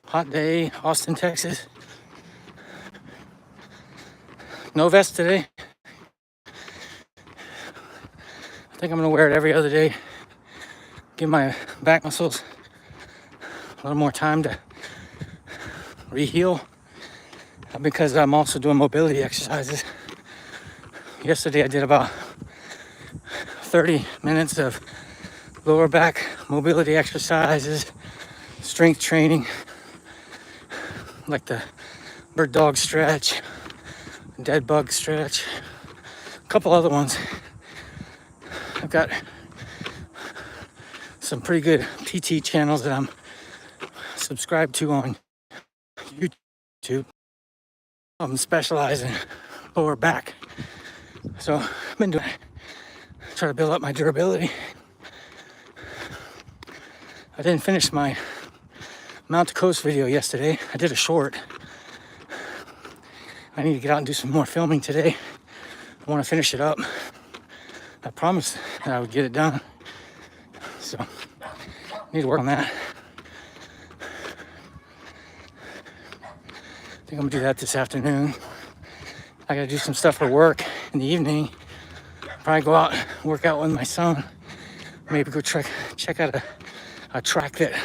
Hot day, Austin, Texas. No vest today. I think I'm gonna wear it every other day. Give my back muscles a little more time to re-heal, because I'm also doing mobility exercises. Yesterday I did about 30 minutes of lower back mobility exercises, strength training, like the bird dog stretch, dead bug stretch, a couple other ones. I've got some pretty good PT channels that I'm subscribed to on YouTube. I'm specialized in lower back, so I've been doing trying to build up my durability. I didn't finish my Mount to Coast video yesterday. I did a short. I need to get out and do some more filming today. I want to finish it up. I promised that I would get it done, so I need to work on that. I think I'm gonna do that this afternoon. I gotta do some stuff for work in the evening. Probably go out, work out with my son. Maybe go check out a track that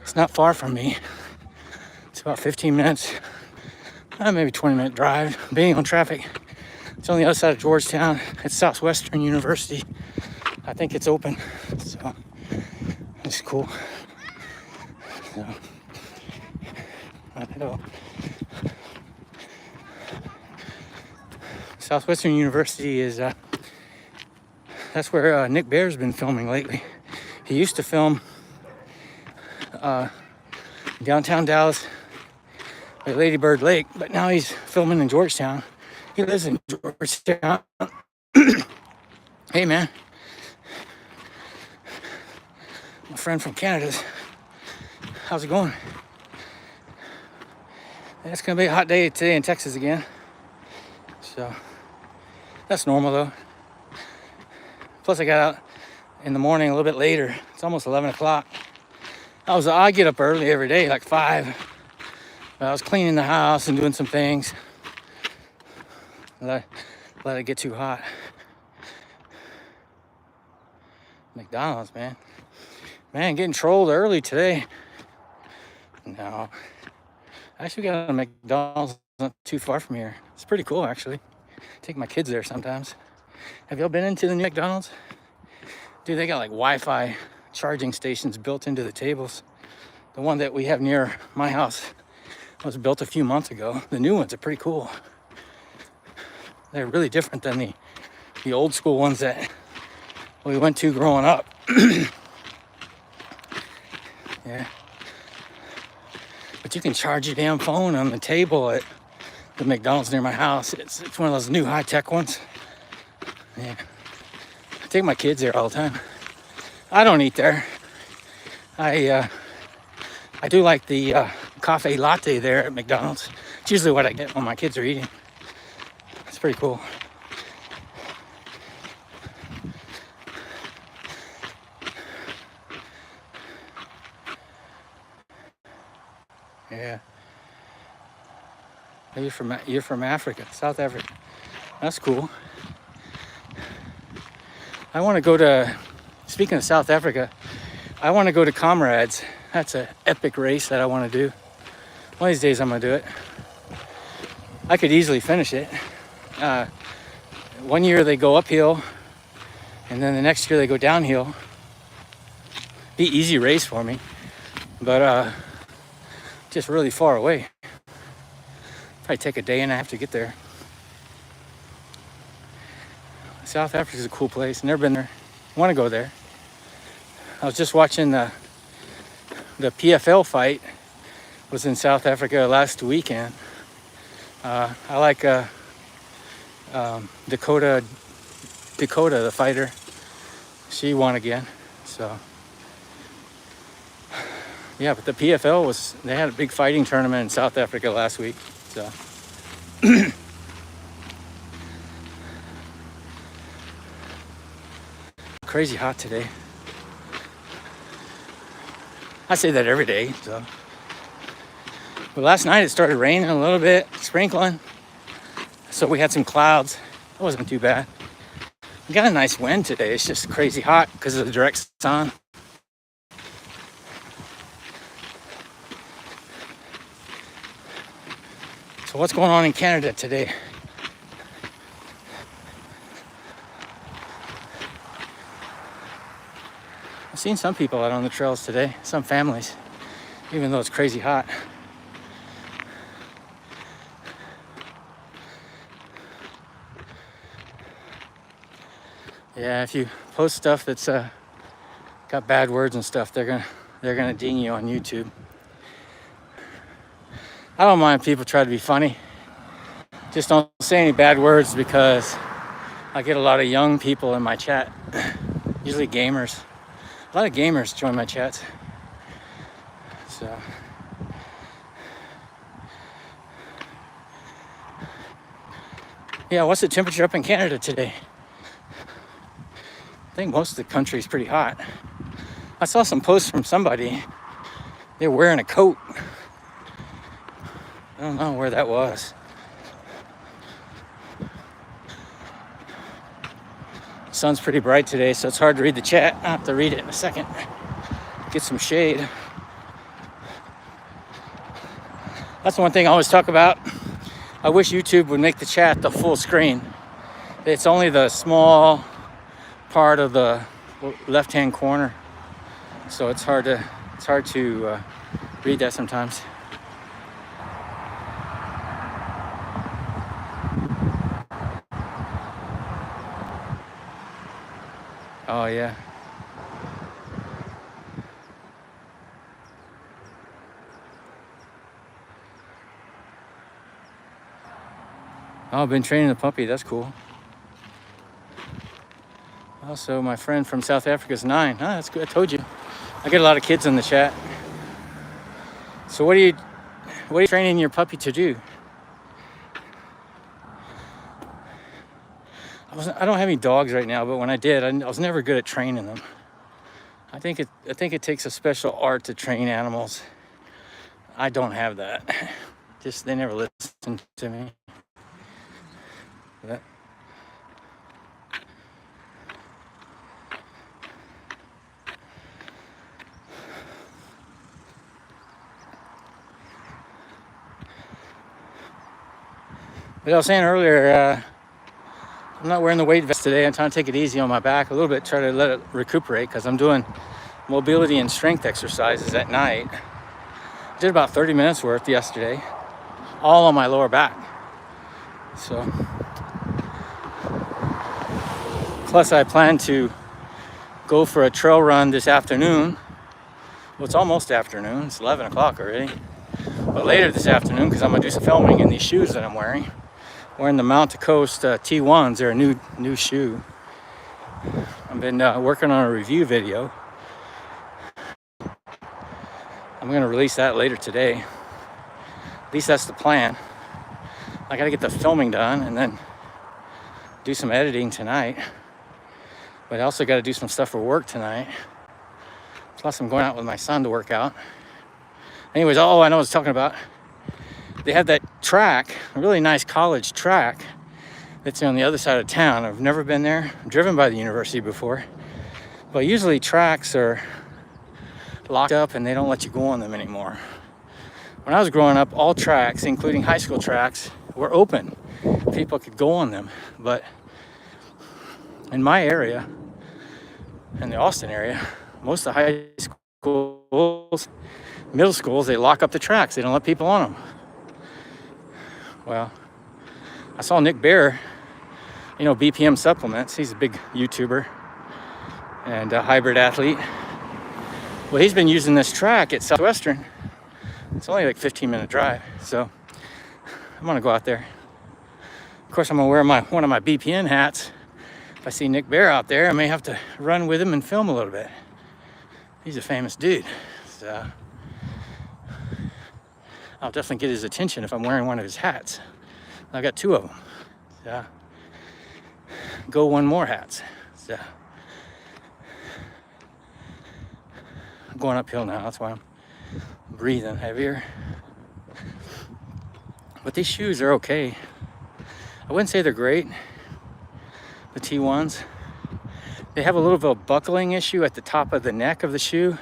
it's not far from me. It's about 15 minutes, maybe 20-minute drive. Being on traffic, it's on the other side of Georgetown. It's Southwestern University. I think it's open, so it's cool. So, I don't know. Southwestern University is, that's where Nick Bear's been filming lately. He used to film downtown Dallas at Lady Bird Lake, but now he's filming in Georgetown. He lives in Georgetown. Hey, man. My friend from Canada's. How's it going? It's gonna be a hot day today in Texas again. So that's normal though. Plus I got out in the morning a little bit later. It's almost 11 o'clock. I get up early every day, like 5. But I was cleaning the house and doing some things. Let it get too hot. McDonald's, man. Man, getting trolled early today. No. I actually got a McDonald's not too far from here. It's pretty cool, actually. Take my kids there sometimes. Have y'all been into the new McDonald's? Dude, they got like Wi-Fi charging stations built into the tables. The one that we have near my house was built a few months ago. The new ones are pretty cool. They're really different than the old school ones that we went to growing up. Yeah. But you can charge your damn phone on the table at the McDonald's near my house. It's one of those new high-tech ones. Yeah. I take my kids there all the time. I don't eat there. I do like the cafe latte there at McDonald's. It's usually what I get when my kids are eating. It's pretty cool. Yeah. You're from Africa, South Africa. That's cool. I want to go to, speaking of South Africa, I want to go to Comrades. That's an epic race that I want to do. One of these days I'm going to do it. I could easily finish it. One year they go uphill, and then the next year they go downhill. Be easy race for me, but just really far away. Probably take a day and a half to get there. South Africa's a cool place. Never been there. Want to go there. I was just watching the PFL fight. Was in South Africa last weekend. I like Dakota, the fighter. She won again. So yeah, but the PFL they had a big fighting tournament in South Africa last week. So crazy hot today. I say that every day, so But last night it started raining a little bit, sprinkling. So we had some clouds. It wasn't too bad. We got a nice wind today. It's just crazy hot because of the direct sun. So what's going on in Canada today? I've seen some people out on the trails today, some families, even though it's crazy hot. Yeah, if you post stuff that's got bad words and stuff, they're gonna ding you on YouTube. I don't mind if people try to be funny. Just don't say any bad words because I get a lot of young people in my chat, usually gamers. A lot of gamers join my chats. So yeah, what's the temperature up in Canada today? I think most of the country is pretty hot. I saw some posts from somebody. They're wearing a coat. I don't know where that was. The sun's pretty bright today, so it's hard to read the chat. I'll have to read it in a second. Get some shade. That's one thing I always talk about. I wish YouTube would make the chat the full screen. It's only the small part of the left-hand corner, so it's hard to read that sometimes. Oh yeah. Oh, I've been training the puppy. That's cool. Also, my friend from South Africa is 9. Oh, that's good. I told you. I get a lot of kids in the chat. So what are you training your puppy to do? I don't have any dogs right now, but when I did, I was never good at training them. I think it takes a special art to train animals. I don't have that. Just they never listen to me. But I was saying earlier, I'm not wearing the weight vest today. I'm trying to take it easy on my back a little bit, try to let it recuperate because I'm doing mobility and strength exercises at night. Did about 30 minutes worth yesterday, all on my lower back. So, plus I plan to go for a trail run this afternoon. Well, it's almost afternoon. It's 11 o'clock already. But later this afternoon, because I'm gonna do some filming in these shoes that I'm wearing. Wearing the Mount Coast T1s. They're a new shoe. I've been working on a review video. I'm gonna release that later today. At least that's the plan. I gotta get the filming done and then do some editing tonight. But I also gotta do some stuff for work tonight. Plus I'm going out with my son to work out. Anyways, I know what I was talking about. They have that track, a really nice college track that's on the other side of town. I've never been there. I've driven by the university before. But usually tracks are locked up and they don't let you go on them anymore. When I was growing up, all tracks, including high school tracks, were open. People could go on them. But in my area, in the Austin area, most of the high schools, middle schools, they lock up the tracks. They don't let people on them. Well, I saw Nick Bear, BPM Supplements. He's a big YouTuber and a hybrid athlete. Well, he's been using this track at Southwestern. It's only like a 15-minute drive, so I'm gonna go out there. Of course, I'm gonna wear one of my BPN hats. If I see Nick Bear out there, I may have to run with him and film a little bit. He's a famous dude, so I'll definitely get his attention if I'm wearing one of his hats. I got 2 of them. So, go one more hats. So, I'm going uphill now. That's why I'm breathing heavier. But these shoes are okay. I wouldn't say they're great, the T1s. They have a little bit of a buckling issue at the top of the neck of the shoe.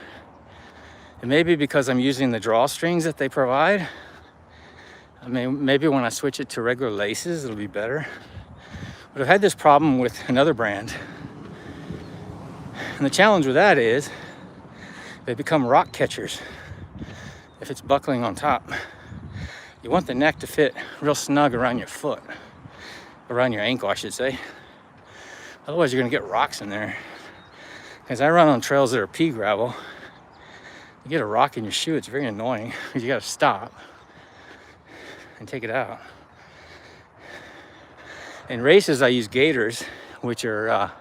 And maybe because I'm using the drawstrings that they provide. I mean, maybe when I switch it to regular laces, it'll be better. But I've had this problem with another brand. And the challenge with that is they become rock catchers if it's buckling on top. You want the neck to fit real snug around your foot, around your ankle, I should say. Otherwise, you're gonna get rocks in there. Because I run on trails that are pea gravel. You get a rock in your shoe, it's very annoying because you gotta stop and take it out. In races, I use gaiters, which are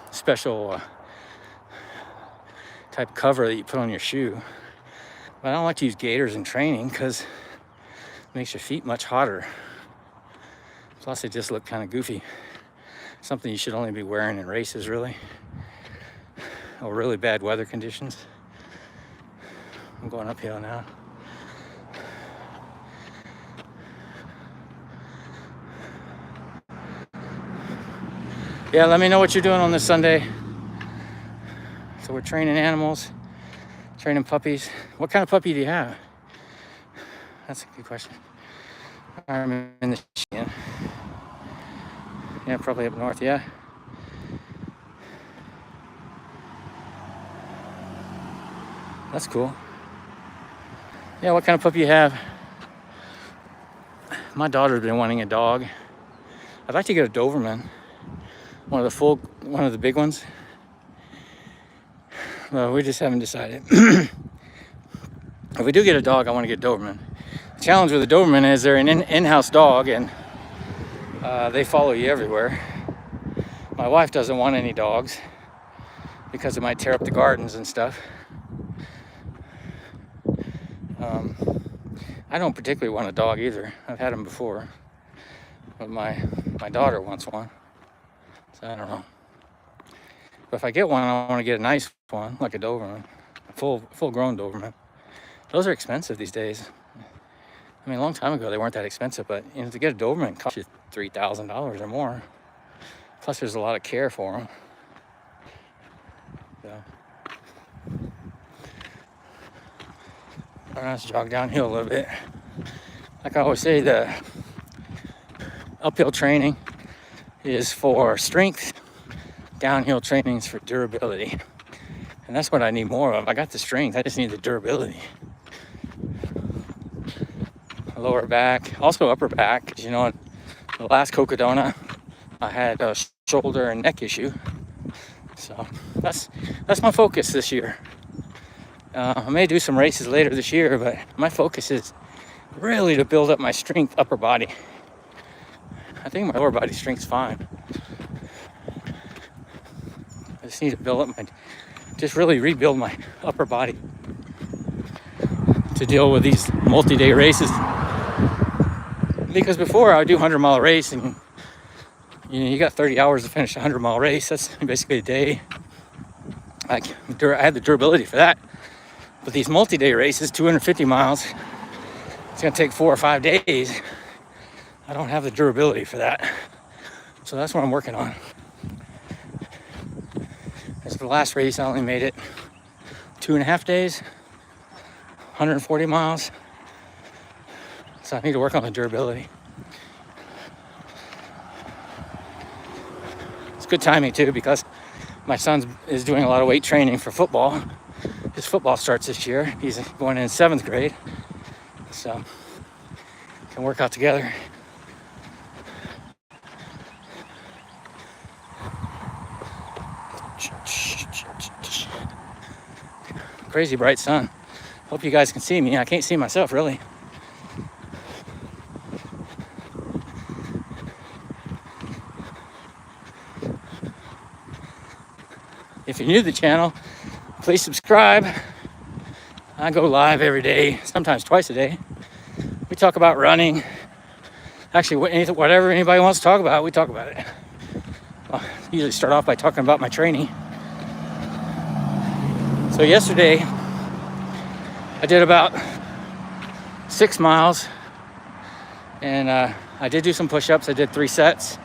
special type cover that you put on your shoe. But I don't like to use gaiters in training because it makes your feet much hotter. Plus, they just look kind of goofy. Something you should only be wearing in races, really, or really bad weather conditions. I'm going uphill now. Yeah, let me know what you're doing on this Sunday. So we're training animals, training puppies. What kind of puppy do you have? That's a good question. I'm in the Michigan. Yeah, probably up north, yeah. That's cool. Yeah, what kind of puppy you have? My daughter's been wanting a dog. I'd like to get a Doberman. One of the big ones. Well, we just haven't decided. If we do get a dog, I want to get Doberman. The challenge with a Doberman is they're an in-house dog and they follow you everywhere. My wife doesn't want any dogs because it might tear up the gardens and stuff. I don't particularly want a dog either. I've had them before, but my daughter wants one, so I don't know. But if I get one, I want to get a nice one, like a Doberman, a full-grown Doberman. Those are expensive these days. I mean, a long time ago they weren't that expensive, but you know, to get a Doberman costs you $3,000 or more. Plus, there's a lot of care for them. So, all right, let's jog downhill a little bit. Like I always say, the uphill training is for strength. Downhill training is for durability. And that's what I need more of. I got the strength, I just need the durability. Lower back, also upper back. You know, the last Cocodona, I had a shoulder and neck issue. So that's my focus this year. I may do some races later this year, but my focus is really to build up my strength upper body. I think my lower body strength's fine. I just need to build up just really rebuild my upper body to deal with these multi-day races. Because before I would do a 100-mile race and you got 30 hours to finish a 100-mile race. That's basically a day. I had the durability for that. But these multi-day races, 250 miles, it's gonna take 4 or 5 days. I don't have the durability for that. So that's what I'm working on. As for the last race, I only made it 2.5 days, 140 miles. So I need to work on the durability. It's good timing too, because my son is doing a lot of weight training for football. His football starts this year. He's going in 7th grade. So can work out together. Crazy bright sun. Hope you guys can see me. I can't see myself really. If you're new to the channel, please subscribe. I go live every day, sometimes twice a day. We talk about running. Actually, whatever anybody wants to talk about, we talk about it. Well, I usually start off by talking about my training. So yesterday, I did about 6 miles And I did do some push-ups. I did 3 sets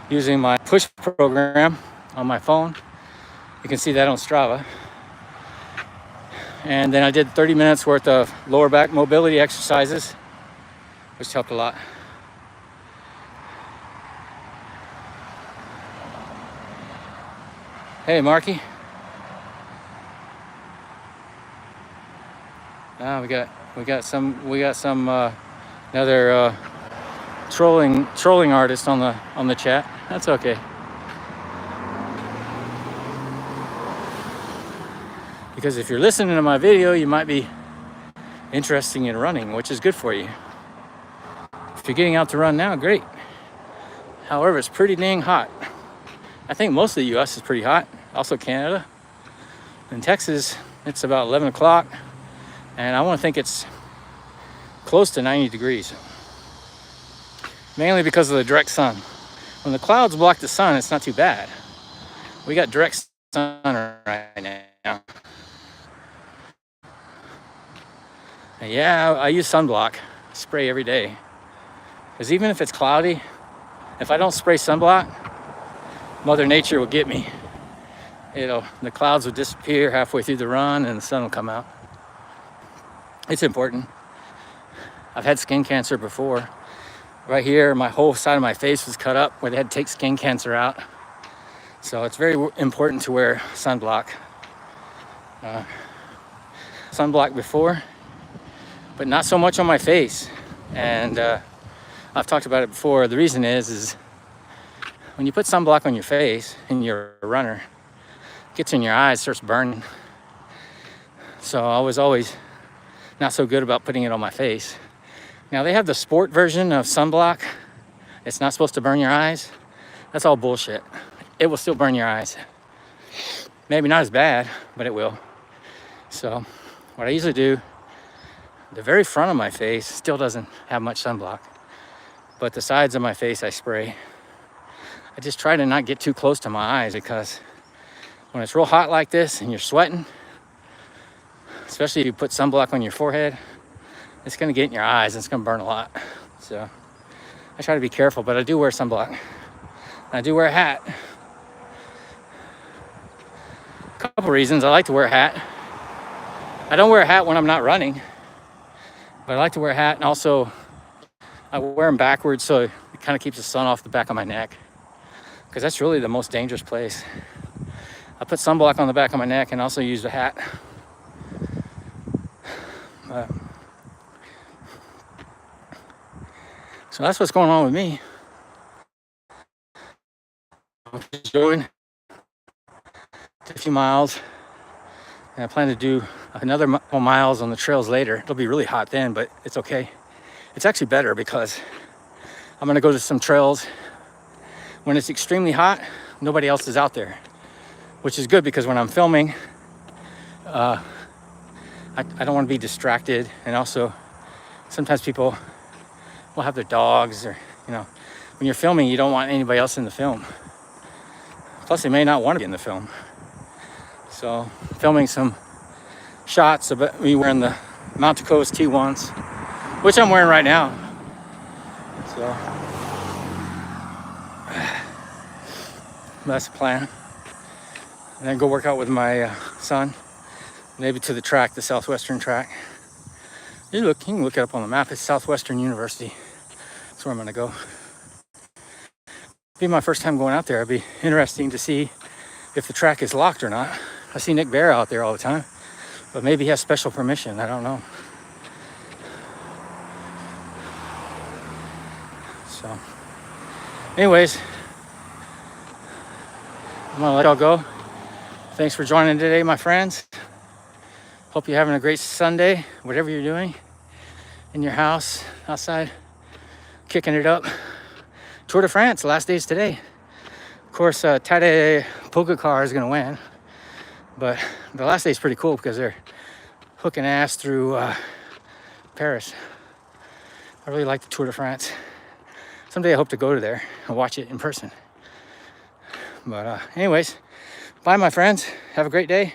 using my push program on my phone. You can see that on Strava. And then I did 30 minutes worth of lower back mobility exercises, which helped a lot. Hey, Marky. We got some another trolling artist on the chat. That's okay. Because if you're listening to my video, you might be interested in running, which is good for you. If you're getting out to run now, great. However, it's pretty dang hot. I think most of the US is pretty hot. Also Canada. In Texas, it's about 11 o'clock. And I want to think it's close to 90 degrees. Mainly because of the direct sun. When the clouds block the sun, it's not too bad. We got direct sun right now. And yeah, I use sunblock. Spray every day. Because even if it's cloudy, if I don't spray sunblock, Mother Nature will get me. The clouds will disappear halfway through the run and the sun will come out. It's important. I've had skin cancer before. Right here, my whole side of my face was cut up where they had to take skin cancer out. So it's very important to wear sunblock. Sunblock before, but not so much on my face. And I've talked about it before. The reason is when you put sunblock on your face and you're a runner, it gets in your eyes, starts burning. So I was always not so good about putting it on my face. Now they have the sport version of sunblock. It's not supposed to burn your eyes. That's all bullshit. It will still burn your eyes. Maybe not as bad, but it will. So what I usually do, the very front of my face still doesn't have much sunblock, but the sides of my face I spray. I just try to not get too close to my eyes because when it's real hot like this and you're sweating, especially if you put sunblock on your forehead, it's going to get in your eyes and it's going to burn a lot. So I try to be careful, but I do wear sunblock. I do wear a hat. A couple reasons I like to wear a hat. I don't wear a hat when I'm not running, but I like to wear a hat, and also I wear them backwards so it kind of keeps the sun off the back of my neck, because that's really the most dangerous place. I put sunblock on the back of my neck and also use the hat. So that's what's going on with me. I'm just doing a few miles, and I plan to do another couple miles on the trails later. It'll be really hot then, but it's okay. It's actually better because I'm gonna go to some trails when it's extremely hot. Nobody else is out there, which is good because when I'm filming, I don't want to be distracted. And also, sometimes people will have their dogs, or when you're filming, you don't want anybody else in the film. Plus, they may not want to be in the film. So, filming some shots of me wearing the Mount Coast T1s, which I'm wearing right now. So, that's the plan. And then go work out with my son, maybe to the track, the Southwestern track. You can look it up on the map. It's Southwestern University. That's where I'm gonna go. It'll be my first time going out there. It'd be interesting to see if the track is locked or not. I see Nick Bear out there all the time, but maybe he has special permission. I don't know. So, anyways, I'm gonna let y'all go. Thanks for joining today, my friends. Hope you're having a great Sunday, whatever you're doing, in your house, outside, kicking it up. Tour de France, last day's today. Of course, Tadej Pogacar is gonna win, but the last day's pretty cool because they're hooking ass through Paris. I really like the Tour de France. Someday I hope to go to there and watch it in person. But anyways, bye my friends. Have a great day.